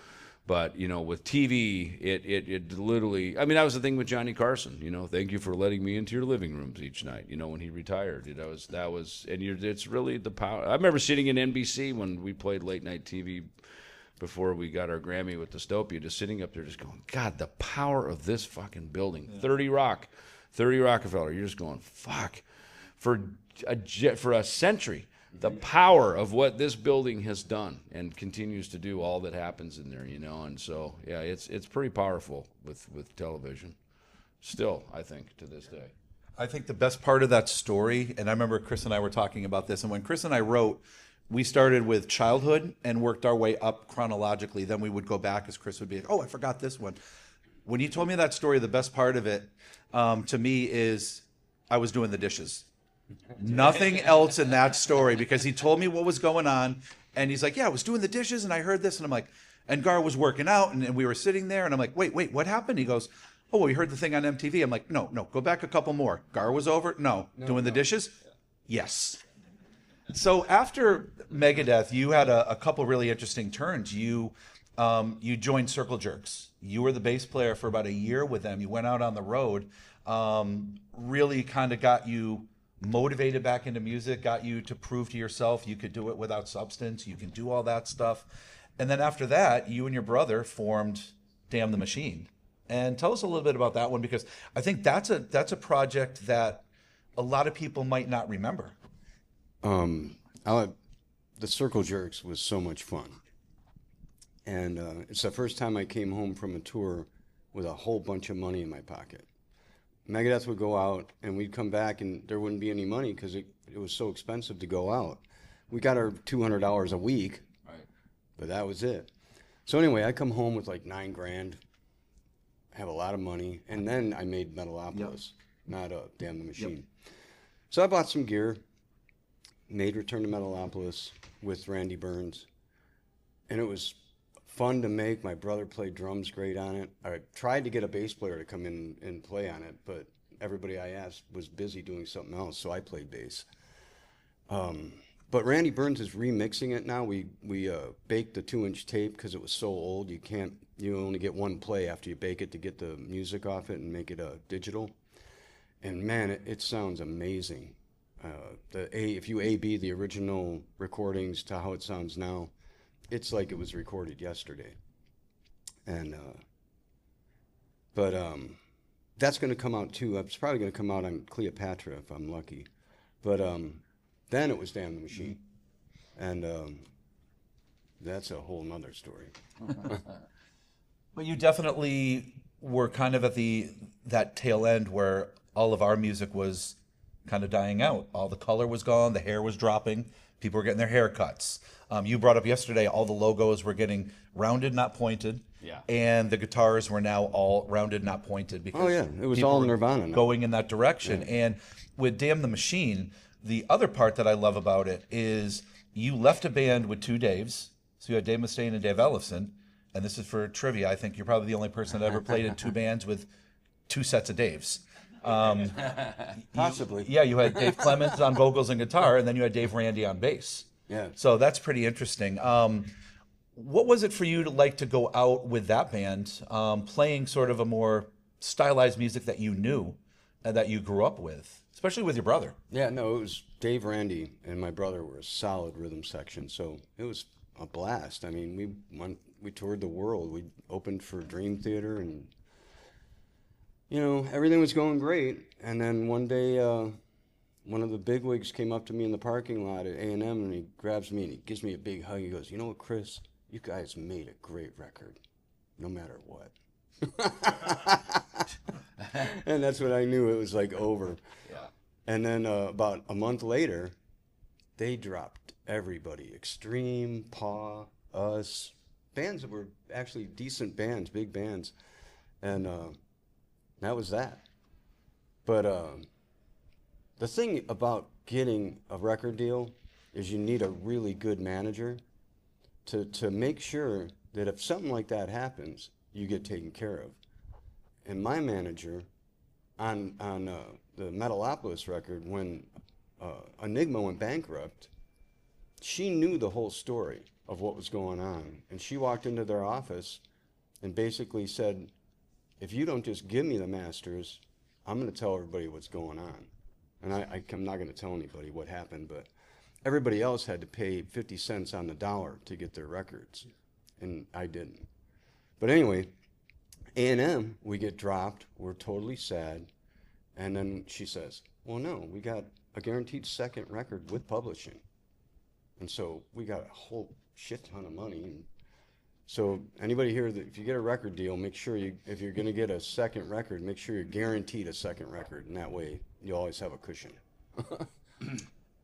But, you know, with TV, it literally, I mean, that was the thing with Johnny Carson, you know, thank you for letting me into your living rooms each night, you know, when he retired. It's really the power. I remember sitting in NBC when we played late night TV before we got our Grammy with Dystopia, just sitting up there just going, God, the power of this fucking building. Yeah. 30 Rockefeller, you're just going, fuck, for a century. The power of what this building has done and continues to do, all that happens in there, you know. And so, yeah, it's pretty powerful with television still, I think, to this day. I think the best part of that story, and I remember Chris and I were talking about this, and when Chris and I wrote, we started with childhood and worked our way up chronologically. Then we would go back as Chris would be like, oh, I forgot this one. When you told me that story, the best part of it to me is I was doing the dishes. Nothing else in that story, because he told me what was going on, and he's like, yeah, I was doing the dishes and I heard this, and I'm like, and Gar was working out, and we were sitting there, and I'm like, wait, what happened? He goes, oh, well, we heard the thing on MTV. I'm like, no, go back a couple more. Gar was over? No. Doing the dishes? Yes. So after Megadeth, you had a couple really interesting turns. You joined Circle Jerks. You were the bass player for about a year with them. You went out on the road, really kind of got you motivated back into music, got you to prove to yourself you could do it without substance, you can do all that stuff. And then after that, you and your brother formed Damn the Machine. And tell us a little bit about that one, because I think that's a project that a lot of people might not remember. The Circle Jerks was so much fun. And it's the first time I came home from a tour with a whole bunch of money in my pocket. Megadeth would go out, and we'd come back, and there wouldn't be any money because it was so expensive to go out. We got our $200 a week, right, but that was it. So anyway, I come home with like $9,000, have a lot of money, and then I made Metalopolis, not Damn the Machine. Yep. So I bought some gear, made Return to Metalopolis with Randy Burns, and it was fun to make. My brother played drums great on it. I tried to get a bass player to come in and play on it, but everybody I asked was busy doing something else, so I played bass. But Randy Burns is remixing it now. We baked the 2-inch tape because it was so old. You only get one play after you bake it to get the music off it and make it digital. And man, it sounds amazing. If you A/B the original recordings to how it sounds now, it's like it was recorded yesterday. And but that's going to come out too. It's probably going to come out on Cleopatra if I'm lucky. But then it was Damn the Machine. And that's a whole nother story. But you definitely were kind of at that tail end where all of our music was kind of dying out. All the color was gone, the hair was dropping, people were getting their haircuts. You brought up yesterday all the logos were getting rounded, not pointed. Yeah. And the guitars were now all rounded, not pointed. Because Oh, yeah. It was people all were Nirvana now. going in that direction. Yeah. And with Damn the Machine, the other part that I love about it is you left a band with two Daves. So you had Dave Mustaine and Dave Ellefson. And this is for trivia. I think you're probably the only person that ever played in two bands with two sets of Daves. Possibly. You had Dave Clemens on vocals and guitar, and then you had Dave Randy on bass. Yeah. So that's pretty interesting. What was it for you to like to go out with that band, playing sort of a more stylized music that you knew and that you grew up with, especially with your brother? Yeah, no, it was Dave, Randy, and my brother were a solid rhythm section, so it was a blast. I mean, we toured the world. We opened for Dream Theater, and you know, everything was going great. And then one day, one of the bigwigs came up to me in the parking lot at A&M, and he grabs me and he gives me a big hug. He goes, "You know what, Chris? You guys made a great record, no matter what." And that's when I knew it was like over. Yeah. And then about a month later, they dropped everybody. Extreme, Paw, us, bands that were actually decent bands, big bands. And that was that. But the thing about getting a record deal is you need a really good manager to make sure that if something like that happens, you get taken care of. And my manager on the Metalopolis record, when Enigma went bankrupt, she knew the whole story of what was going on. And she walked into their office and basically said, "If you don't just give me the masters, I'm going to tell everybody what's going on." And I'm not going to tell anybody what happened, but everybody else had to pay 50 cents on the dollar to get their records, and I didn't. But anyway, A&M, we get dropped. We're totally sad. And then she says, "Well, no, we got a guaranteed second record with publishing." And so we got a whole shit ton of money. And so anybody here, that if you get a record deal, make sure if you're going to get a second record, make sure you're guaranteed a second record. And that way you always have a cushion.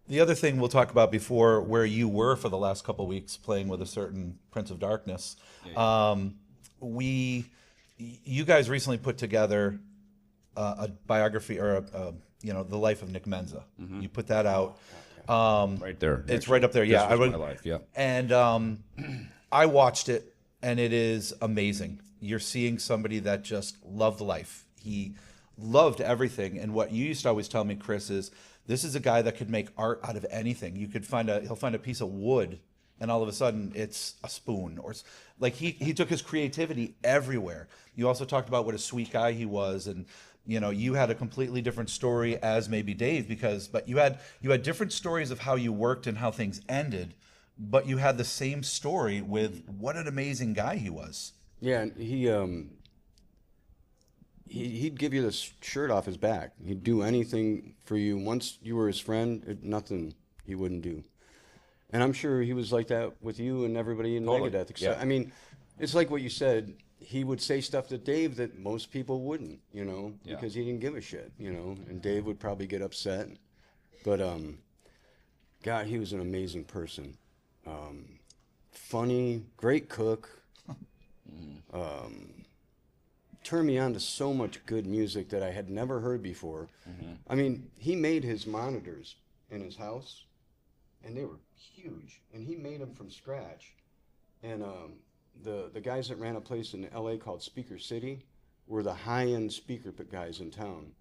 The other thing we'll talk about before where you were for the last couple of weeks playing with a certain Prince of Darkness. You guys recently put together a biography or the life of Nick Menza. You put that out. Right there. It's right up there. Yeah, This Was My Life. Yeah. And I watched it, and it is amazing. You're seeing somebody that just loved life. He loved everything. And what you used to always tell me, Chris, is this is a guy that could make art out of anything. He'll find a piece of wood, and all of a sudden it's a spoon. Or like he took his creativity everywhere. You also talked about what a sweet guy he was, and you had a completely different story as maybe Dave, but you had different stories of how you worked and how things ended, but you had the same story with what an amazing guy he was. Yeah, he'd give you the shirt off his back. He'd do anything for you. Once you were his friend, nothing he wouldn't do. And I'm sure he was like that with you and everybody in Megadeth. Yeah. I mean, it's like what you said. He would say stuff to Dave that most people wouldn't, because he didn't give a shit, and Dave would probably get upset. But, God, he was an amazing person. Funny, great cook. Turned me on to so much good music that I had never heard before. I mean, he made his monitors in his house, and they were huge, and he made them from scratch. And the guys that ran a place in LA called Speaker City were the high-end speaker guys in town.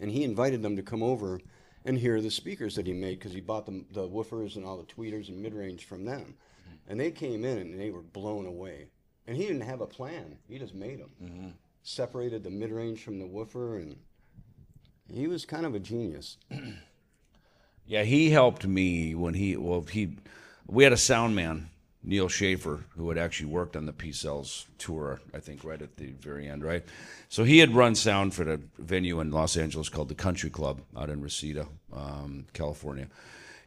And he invited them to come over and hear the speakers that he made, because he bought the woofers and all the tweeters and mid-range from them. And they came in and they were blown away. And he didn't have a plan. He just made them. Separated the mid-range from the woofer, and he was kind of a genius. Yeah, he helped me when we had a sound man, Neil Schaefer, who had actually worked on the P-Cells tour, I think, right at the very end, right? So he had run sound for the venue in Los Angeles called the Country Club out in Reseda, California.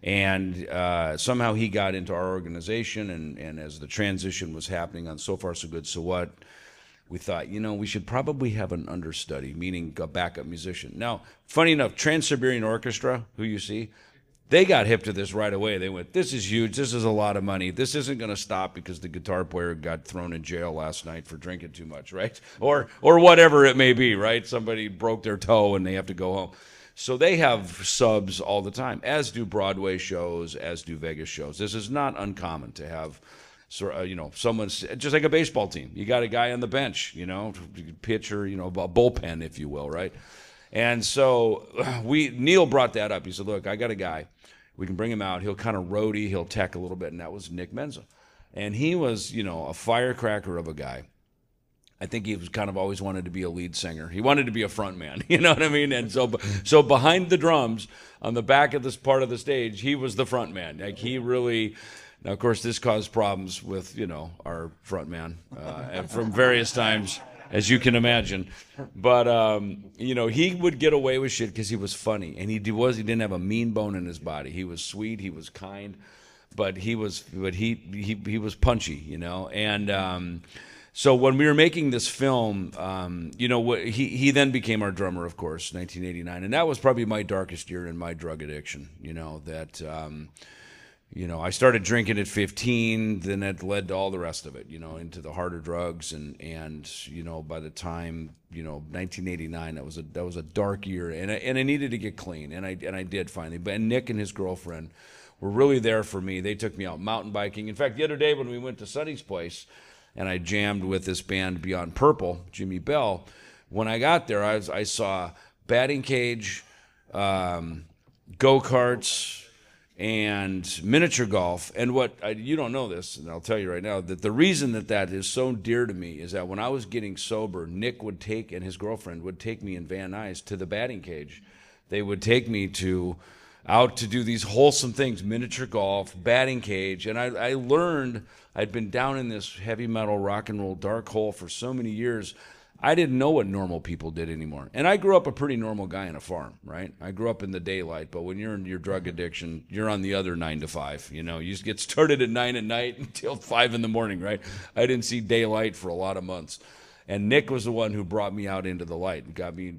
And somehow he got into our organization, and as the transition was happening on So Far So Good So What, we thought, we should probably have an understudy, meaning a backup musician. Now, funny enough, Trans-Siberian Orchestra, who you see, they got hip to this right away. They went, this is huge, this is a lot of money, this isn't going to stop because the guitar player got thrown in jail last night for drinking too much, right? Or whatever it may be, right? Somebody broke their toe and they have to go home. So they have subs all the time, as do Broadway shows, as do Vegas shows. This is not uncommon to have, someone's just like a baseball team. You got a guy on the bench, pitcher, a bullpen, if you will, right? And so Neil brought that up. He said, look, I got a guy. We can bring him out. He'll kind of roadie. He'll tech a little bit. And that was Nick Menza. And he was, a firecracker of a guy. I think he was kind of always wanted to be a lead singer. He wanted to be a front man, you know what I mean? And so behind the drums, on the back of this part of the stage, he was the front man. Like he really, now of course this caused problems with, our front man from various times, as you can imagine. But, he would get away with shit because he was funny. And he didn't have a mean bone in his body. He was sweet, he was kind, but he was punchy, and, so when we were making this film, he then became our drummer, of course, 1989, and that was probably my darkest year in my drug addiction. I started drinking at 15, then it led to all the rest of it, into the harder drugs, and by the time 1989, that was a dark year, and I needed to get clean, and I did finally. But Nick and his girlfriend were really there for me. They took me out mountain biking. In fact, the other day when we went to Sonny's place, and I jammed with this band Beyond Purple, Jimmy Bell. When I got there, I saw batting cage, go-karts, and miniature golf. And you don't know this, and I'll tell you right now, that the reason that is so dear to me is that when I was getting sober, Nick and his girlfriend would take me in Van Nuys to the batting cage. They would take me out to do these wholesome things, miniature golf, batting cage, and I learned. I'd been down in this heavy metal rock and roll dark hole for so many years, I didn't know what normal people did anymore. And I grew up a pretty normal guy on a farm, right? I grew up in the daylight, but when you're in your drug addiction, you're on the other 9 to 5. You just get started at 9 at night until 5 in the morning, right? I didn't see daylight for a lot of months. And Nick was the one who brought me out into the light and got me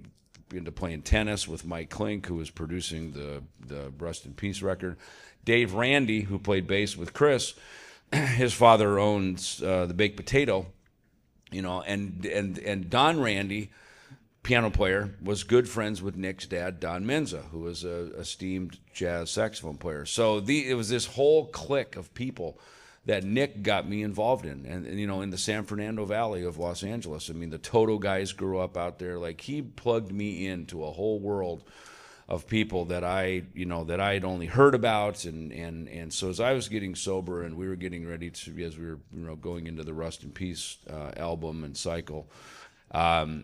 into playing tennis with Mike Klink, who was producing the Rest in Peace record. Dave Randy, who played bass with Chris, his father owns the Baked Potato, and Don Randy, piano player, was good friends with Nick's dad, Don Menza, who was a esteemed jazz saxophone player. So it was this whole clique of people that Nick got me involved in, and in the San Fernando Valley of Los Angeles. I mean, the Toto guys grew up out there. Like, he plugged me into a whole world of people that I had only heard about, and so as I was getting sober and we were getting ready to, as we were going into the Rust in Peace album and cycle,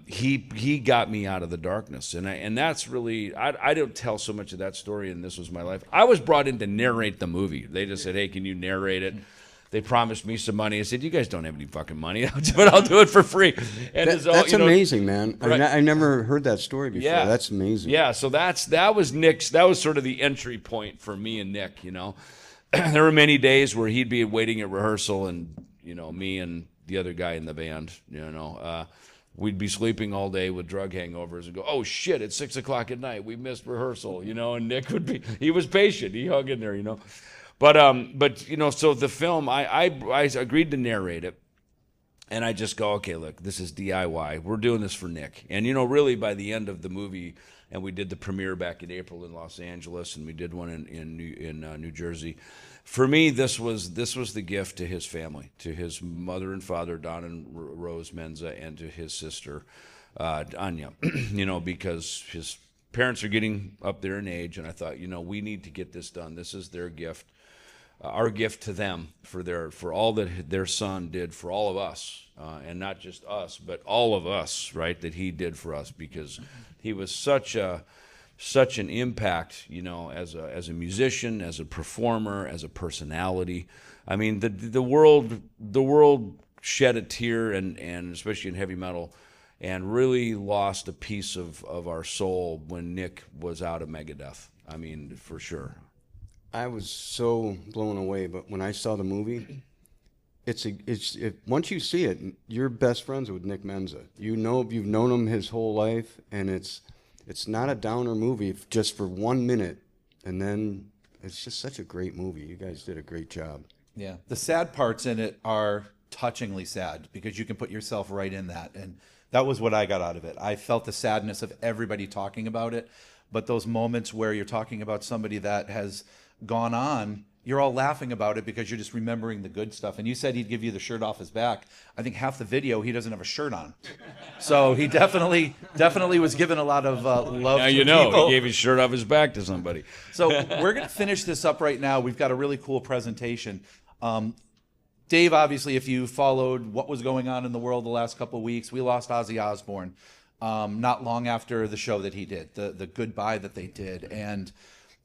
he got me out of the darkness, and that's really, I don't tell so much of that story, and This Was My Life. I was brought in to narrate the movie. They just said, hey, can you narrate it? They promised me some money. I said, you guys don't have any fucking money, but I'll do it for free. And that's amazing, man. Right. I never heard that story before. Yeah. That's amazing. Yeah, so that was sort of the entry point for me and Nick, There were many days where he'd be waiting at rehearsal, and, me and the other guy in the band, we'd be sleeping all day with drug hangovers and go, oh shit, it's 6 o'clock at night, we missed rehearsal, and Nick he was patient, he hung in there, But so the film, I agreed to narrate it, and I just go, okay, look, this is DIY. We're doing this for Nick. And really by the end of the movie, and we did the premiere back in April in Los Angeles, and we did one in New Jersey. For me, this was the gift to his family, to his mother and father, Don and Rose Menza, and to his sister, Anya. Because his parents are getting up there in age, and I thought, we need to get this done. This is their gift. Our gift to them for all that their son did for all of us, and not just us, but all of us, right? That he did for us, because he was such an impact, as a musician, as a performer, as a personality. I mean, the world shed a tear, and especially in heavy metal, and really lost a piece of our soul when Nick was out of Megadeth. I mean, for sure. I was so blown away. But when I saw the movie, once you see it, you're best friends with Nick Menza. You've known him his whole life, and it's not a downer movie just for 1 minute, and then it's just such a great movie. You guys did a great job. Yeah. The sad parts in it are touchingly sad because you can put yourself right in that. And that was what I got out of it. I felt the sadness of everybody talking about it. But those moments where you're talking about somebody that has gone on, you're all laughing about it because you're just remembering the good stuff. And you said he'd give you the shirt off his back. I think half the video he doesn't have a shirt on. So he definitely was giving a lot of love Now to you know, people. he gave his shirt off his back to somebody. So we're going to finish this up right now. We've got a really cool presentation. Dave, obviously, if you followed what was going on in the world the last couple of weeks, we lost Ozzy Osbourne not long after the show that he did, the goodbye that they did. And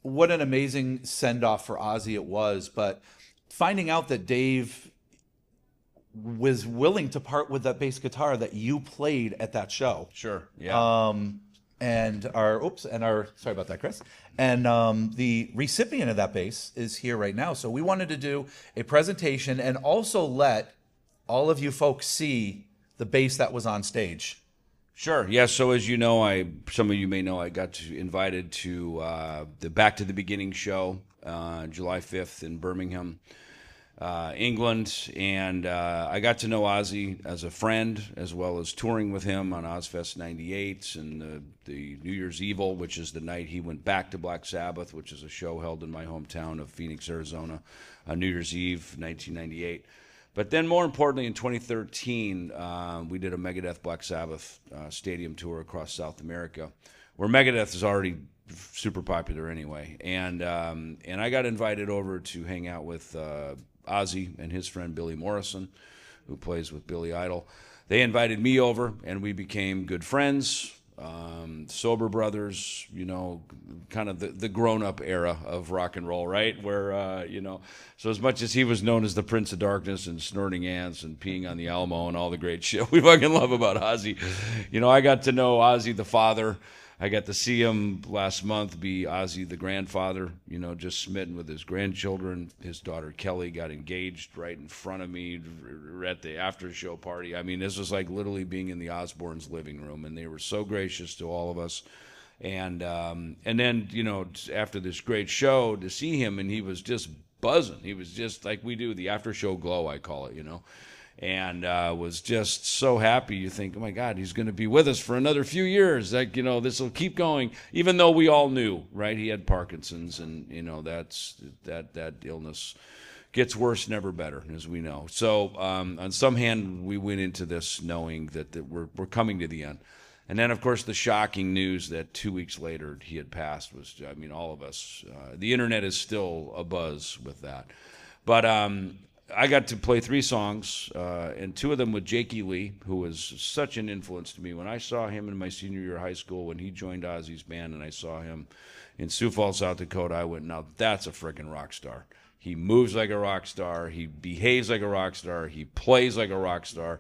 what an amazing send-off for Ozzy it was. But finding out that Dave was willing to part with that bass guitar that you played at that show. Sure, yeah. Sorry about that, Chris. And the recipient of that bass is here right now. So we wanted to do a presentation and also let all of you folks see the bass that was on stage. Sure. Yeah. So as you know, some of you may know, I got invited to the Back to the Beginning show, July 5th in Birmingham, England, and I got to know Ozzy as a friend, as well as touring with him on Ozfest '98 and the New Year's Evil, which is the night he went back to Black Sabbath, which is a show held in my hometown of Phoenix, Arizona, on New Year's Eve, 1998. But then more importantly, in 2013, we did a Megadeth Black Sabbath stadium tour across South America, where Megadeth is already super popular anyway. And I got invited over to hang out with Ozzy and his friend Billy Morrison, who plays with Billy Idol. They invited me over, and we became good friends, sober brothers, you know, kind of the grown-up era of rock and roll, right? Where, so as much as he was known as the Prince of Darkness and Snorting Ants and Peeing on the Alamo and all the great shit we fucking love about Ozzy, I got to know Ozzy the father. I got to see him last month be Ozzy the grandfather, just smitten with his grandchildren. His daughter Kelly got engaged right in front of me at the after show party. I mean, this was like literally being in the Osbournes' living room, and they were so gracious to all of us. And then, after this great show, to see him, and he was just buzzing. He was just like we do, the after show glow, I call it, and was just so happy. You think, oh my God, he's going to be with us for another few years. Like, this will keep going, even though we all knew, right? He had Parkinson's, and that illness gets worse, never better, as we know. So on some hand, we went into this knowing that we're coming to the end. And then, of course, the shocking news that 2 weeks later he had passed was, all of us, the internet is still abuzz with that. But I got to play 3 songs, and 2 of them with Jakey Lee, who was such an influence to me. When I saw him in my senior year of high school, when he joined Ozzy's band, and I saw him in Sioux Falls, South Dakota, I went, now that's a freaking rock star. He moves like a rock star. He behaves like a rock star. He plays like a rock star.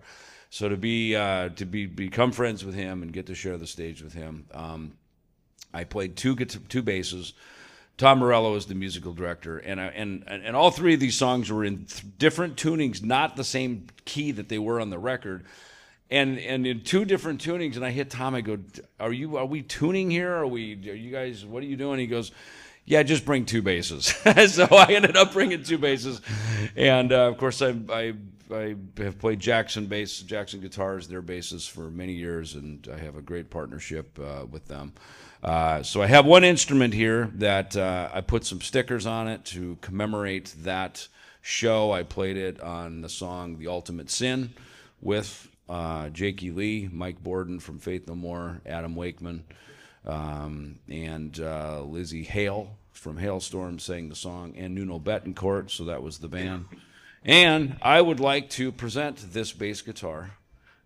So to become friends with him and get to share the stage with him, I played two basses. Tom Morello is the musical director, and all 3 of these songs were in different tunings, not the same key that they were on the record, and in 2 different tunings. And I hit Tom. I go, "Are we tuning here? Are you guys? What are you doing?" He goes, "Yeah, just bring 2 basses." So I ended up bringing 2 basses, and of course I have played Jackson guitars, their basses, for many years, and I have a great partnership with them. So I have one instrument here that I put some stickers on it to commemorate that show. I played it on the song The Ultimate Sin with Jakey Lee, Mike Borden from Faith No More, Adam Wakeman, and Lizzie Hale from Hailstorm sang the song, and Nuno Betancourt, so that was the band. And I would like to present this bass guitar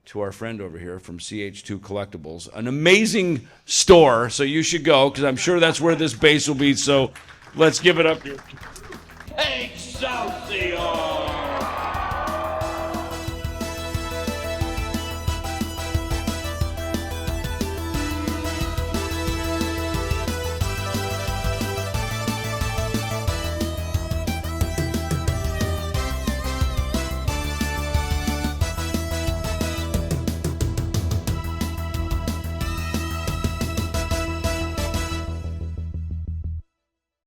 to our friend over here from CH2 Collectibles, an amazing store, so you should go, because I'm sure that's where this bass will be, so let's give it up here. Excelsior!